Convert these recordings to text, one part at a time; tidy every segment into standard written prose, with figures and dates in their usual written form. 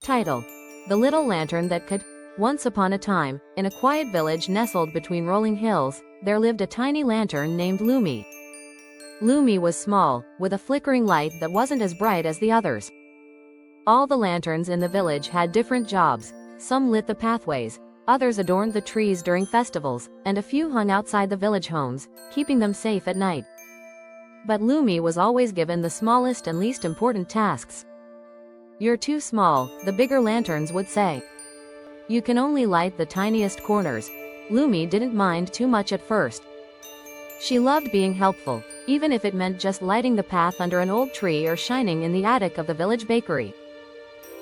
Title: The Little Lantern That Could. Once upon a time, in a quiet village nestled between rolling hills, there lived a tiny lantern named Lumi. Lumi was small, with a flickering light that wasn't as bright as the others. All the lanterns in the village had different jobs. Some lit the pathways, others adorned the trees during festivals, and a few hung outside the village homes, keeping them safe at night. But Lumi was always given the smallest and least important tasks. "You're too small," the bigger lanterns would say. "You can only light the tiniest corners." Lumi didn't mind too much at first. She loved being helpful, even if it meant just lighting the path under an old tree or shining in the attic of the village bakery.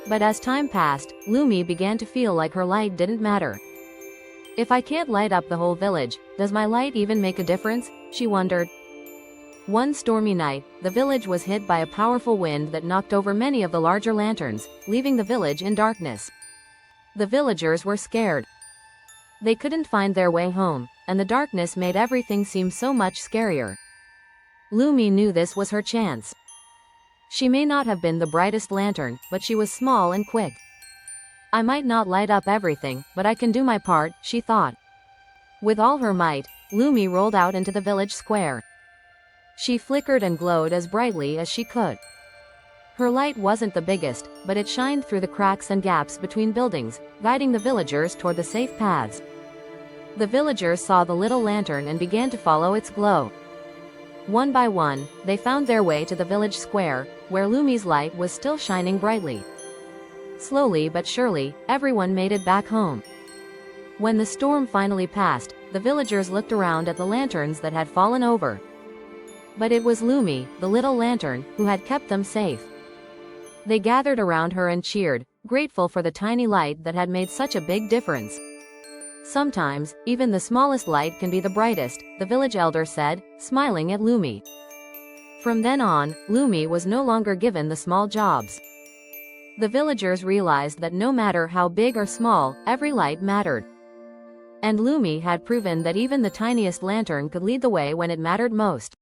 But as time passed, Lumi began to feel like her light didn't matter. "If I can't light up the whole village, does my light even make a difference?" she wondered. One stormy night, the village was hit by a powerful wind that knocked over many of the larger lanterns, leaving the village in darkness. The villagers were scared. They couldn't find their way home, and the darkness made everything seem so much scarier. Lumi knew this was her chance. She may not have been the brightest lantern, but she was small and quick. "I might not light up everything, but I can do my part," she thought. With all her might, Lumi rolled out into the village square. She flickered and glowed as brightly as she could. Her light wasn't the biggest, but it shined through the cracks and gaps between buildings, guiding the villagers toward the safe paths. The villagers saw the little lantern and began to follow its glow. One by one, they found their way to the village square, where Lumi's light was still shining brightly. Slowly but surely, everyone made it back home. When the storm finally passed, the villagers looked around at the lanterns that had fallen over. But it was Lumi, the little lantern, who had kept them safe. They gathered around her and cheered, grateful for the tiny light that had made such a big difference. "Sometimes, even the smallest light can be the brightest," the village elder said, smiling at Lumi. From then on, Lumi was no longer given the small jobs. The villagers realized that no matter how big or small, every light mattered. And Lumi had proven that even the tiniest lantern could lead the way when it mattered most.